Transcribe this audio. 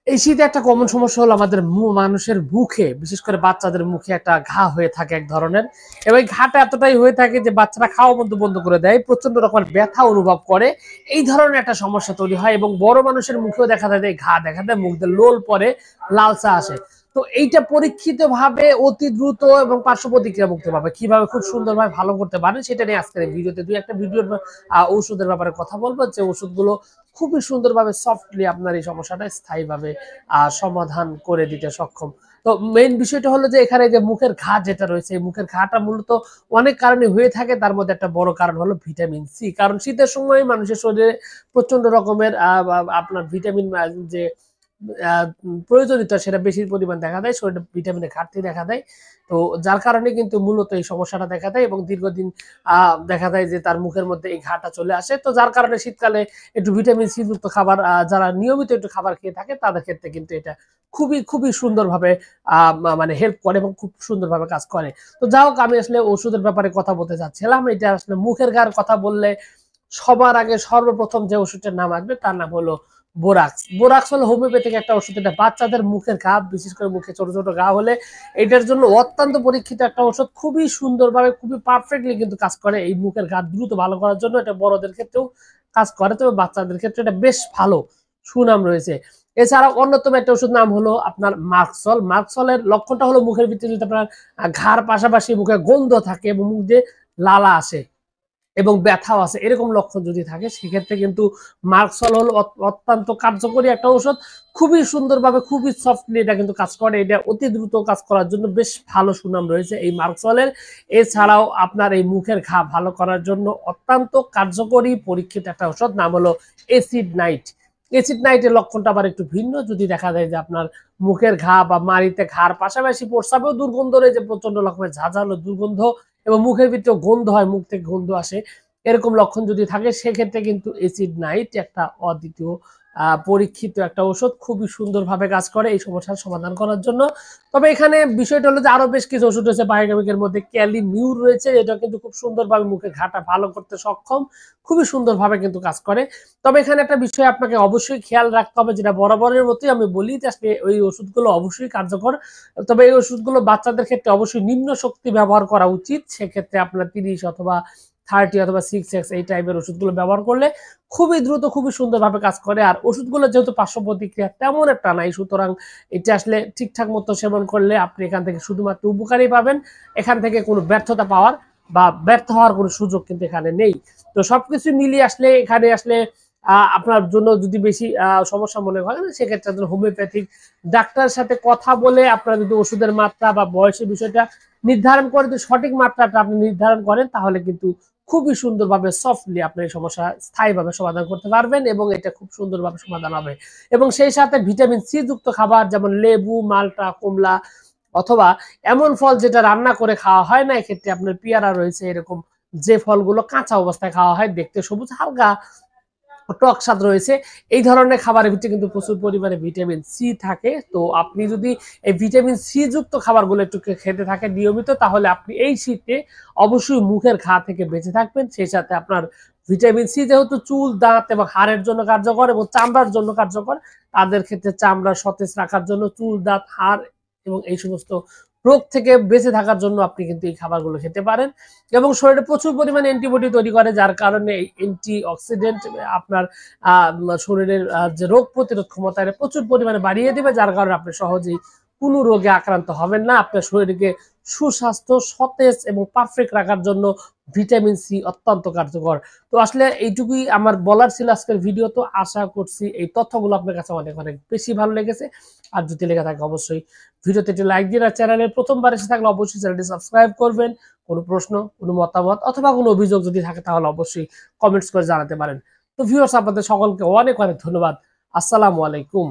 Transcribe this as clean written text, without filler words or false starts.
এই শীতে একটা কমন সমস্যা হলো আমাদের মানুষের মুখে, বিশেষ করে বাচ্চাদের মুখে একটা ঘা হয়ে থাকে এক ধরনের। এবং এই ঘাটা এতটাই হয়ে থাকে যে বাচ্চারা খাওয়া বন্ধ করে দেয়, প্রচন্ড রকমের ব্যথা অনুভব করে। এই ধরনের একটা সমস্যা তৈরি হয় এবং বড় মানুষের মুখেও দেখা যায় যে ঘা দেখা দেয়, মুখ দিয়ে লোল পরে, লালসা আসে। তো এইটা পরীক্ষিত ভাবে অতি দ্রুত এবং পার্শ্ব প্রতিক্রিয়া মুক্ত ভাবে কিভাবে খুব সুন্দরভাবে ভালো করতে পারেন সেটা নিয়ে আজকের এই ভিডিওতে দুই একটা ভিডিওর ঔষধের ব্যাপারে কথা বলবো, যে ওষুধগুলো খুবই সুন্দরভাবে সফটলি আপনার এই সমস্যাটা স্থায়ীভাবে সমাধান করে দিতে সক্ষম। তো মেইন বিষয়টা হলো যে এখানে যে মুখের ঘা যেটা রয়েছে, এই মুখের ঘাটা মূলত অনেক কারণে হয়ে থাকে। তার মধ্যে একটা বড় কারণ হলো ভিটামিন সি। কারণ শীতের সময় মানুষের শরীরে প্রচন্ড রকমের আপনার ভিটামিন যে প্রয়োজনীয়তা সেটা বেশি পরিমাণ দেখা দেয়, শরীরে ভিটামিনের ঘাটতি দেখা দেয়। তো যার কারণে কিন্তু মূলত এই সমস্যাটা দেখা দেয় এবং দীর্ঘদিন দেখা যায় যে তার মুখের মধ্যে এই ঘাটা চলে আসে। তো যার কারণে শীতকালে একটু ভিটামিন সি যুক্ত খাবার যারা নিয়মিত একটু খাবার খেয়ে থাকে তাদের ক্ষেত্রে কিন্তু এটা খুবই সুন্দরভাবে মানে হেল্প করে এবং খুব সুন্দরভাবে কাজ করে। তো যাই হোক, আমি আসলে ওষুধের ব্যাপারে কথা বলতে চাচ্ছিলাম। এটা আসলে মুখের ঘার কথা বললে সবার আগে সর্বপ্রথম যে ওষুধটার নাম আসবে তার নাম হলো বোরাক্স। বোরাক্স হলো হোমিওপ্যাথিক একটা ওষুধ। এটা বাচ্চাদের মুখের ঘা, বিশেষ করে মুখে ছোট ঘা হলে এটার জন্য অত্যন্ত পরীক্ষিত একটা ওষুধ। খুবই সুন্দরভাবে, খুবই পারফেক্টলি কিন্তু কাজ করে এই মুখের ঘা দ্রুত ভালো করার জন্য। এটা বড়দের ক্ষেত্রেও কাজ করে, তবে বাচ্চাদের ক্ষেত্রে এটা বেশ ভালো সুনাম রয়েছে। এছাড়াও অন্যতম একটা ওষুধ নাম হলো আপনার মার্কসল। মার্কসলের লক্ষণটা হলো মুখের ভিতরে যদি আপনার ঘাড় পাশাপাশি মুখে গন্ধ থাকে এবং মুখ দিয়ে লালা আসে এবং ব্যথাও আছে, এরকম লক্ষণ যদি থাকে সেক্ষেত্রে কিন্তু মার্কসল হলো অত্যন্ত কার্যকরী একটা ঔষধ। খুবই সুন্দরভাবে, খুবই সফটলি এটা কিন্তু কাজ করে। এটা অতি দ্রুত কাজ করার জন্য বেশ ভালো সুনাম রয়েছে এই মার্কসলের। এছাড়াও আপনার এই মুখের ঘা ভালো করার জন্য অত্যন্ত কার্যকরী পরীক্ষিত একটা ঔষধ নাম হলো এসিড নাইট। এসিড নাইটের লক্ষণটা আবার একটু ভিন্ন। যদি দেখা যায় যে আপনার মুখের ঘা বা মাড়িতে ঘাড় পাশাপাশি প্রস্রাবেও দুর্গন্ধ রয়েছে, প্রচন্ড রকমের ঝাঁঝালো দুর্গন্ধ এবং মুখের ভিতরে গন্ধ হয়, মুখ থেকে গন্ধ আসে, এরকম লক্ষণ যদি থাকে সেক্ষেত্রে কিন্তু এসিড নাইট একটা অদ্বিতীয় পরীক্ষিত একটা ওষুধ। খুবই সুন্দরভাবে কাজ করে এই সমস্যার সমাধান করার জন্য। তবে এখানে বিষয়টা হলো যে আরো বেশ কিছু ওষুধ রয়েছে বায়োকেমিকের মধ্যে। ক্যালিমিউর রয়েছে, এটা কিন্তু খুব সুন্দরভাবে মুখে ঘাটা ভালো করতে সক্ষম, খুবই সুন্দরভাবে কিন্তু কাজ করে। তবে এখানে একটা বিষয় আপনাকে অবশ্যই খেয়াল রাখতে হবে, যেটা বরাবরের মতোই আমি বলি যে আসলে ওই ওষুধগুলো অবশ্যই কার্যকর। তবে এই ওষুধগুলো বাচ্চাদের ক্ষেত্রে অবশ্যই নিম্ন শক্তি ব্যবহার করা উচিত। সেক্ষেত্রে আপনার 30 অথবা 30 অথবা 6x এই টাইপের ওষুধগুলো ব্যবহার করলে খুবই দ্রুত, খুবই সুন্দরভাবে কাজ করে। আর ওষুধগুলো যেহেতু পার্শ্ব প্রতিক্রিয়া তেমন একটা নাই, সুতরাং এটা আসলে ঠিকঠাক মতো সেবন করলে আপনি এখান থেকে শুধুমাত্র উপকারই পাবেন। এখান থেকে কোনো ব্যর্থতা পাওয়ার বা ব্যর্থ হওয়ার কোনো সুযোগ কিন্তু এখানে নেই। তো সবকিছু মিলিয়ে আসলে এখানে আসলে আপনার জন্য যদি বেশি সমস্যা মনে করেন সেক্ষেত্রে হোমিওপ্যাথিক ডাক্তারের সাথে কথা বলে আপনার যদি ওষুধের মাত্রা বা বয়সের বিষয়টা নির্ধারণ করে যদি সঠিক মাত্রাটা আপনি নির্ধারণ করেন তাহলে কিন্তু খুবই সুন্দরভাবে সফটলি আপনি এই সমস্যা স্থায়ীভাবে সমাধান করতে পারবেন এবং এটা খুব সুন্দরভাবে সমাধান হবে। এবং সেই সাথে ভিটামিন সি যুক্ত খাবার যেমন লেবু, মাল্টা, কমলা অথবা এমন ফল যেটা রান্না করে খাওয়া হয় না, এক্ষেত্রে আপনার পেয়ারা রয়েছে, এরকম যে ফলগুলো কাঁচা অবস্থায় খাওয়া হয়, দেখতে সবুজ, হালকা টক স্বাদ রয়েছে, এই ধরনের খাবারের ভিতরে কিন্তু প্রচুর পরিমাণে ভিটামিন সি থাকে। তো আপনি যদি এই ভিটামিন সি যুক্ত খাবারগুলো একটু খেতে থাকেন নিয়মিত, তাহলে আপনি এই শীতে অবশ্যই মুখের ঘা থেকে বেঁচে থাকবেন। সেই সাথে আপনার ভিটামিন সি যেহেতু চুল, দাঁত এবং হাড়ের জন্য কার্যকর এবং চামড়ার জন্য কার্যকর, তাদের ক্ষেত্রে চামড়া সতেজ রাখার জন্য, চুল, দাঁত, হাড় এবং এই সমস্ত রোগ থেকে বেঁচে থাকার জন্য আপনি কিন্তু এই খাবারগুলো খেতে পারেন। এবং শরীরে প্রচুর পরিমাণে অ্যান্টিবডি তৈরি করে, যার কারণে এই অ্যান্টি অক্সিডেন্ট আপনার শরীরের যে রোগ প্রতিরোধ ক্ষমতা এটা প্রচুর পরিমাণে বাড়িয়ে দেবে, যার কারণে আপনি সহজেই কোনো রোগে আক্রান্ত হবেন না। আপনার শরীরকে সুস্বাস্থ্য, সতেজ এবং পারফেক্ট রাখার জন্য ভিটামিন সি অত্যন্ত কার্যকর। তো আসলে এইটুকুই আমার বলার ছিল আজকের ভিডিও। তো আশা করছি এই তথ্যগুলো আপনার কাছে অনেক বেশি ভালো লেগেছে। আর যদি লেগে থাকে অবশ্যই ভিডিওতে একটি লাইক দিন, আর চ্যানেলে প্রথমবার এসে থাকলে অবশ্যই চ্যানেলটি সাবস্ক্রাইব করবেন। কোনো প্রশ্ন, কোনো মতামত অথবা কোনো অভিযোগ যদি থাকে তাহলে অবশ্যই কমেন্টস করে জানাতে পারেন। তো ভিউয়ার্স, আপনাদের সকলকে অনেক ধন্যবাদ। আসসালামু আলাইকুম।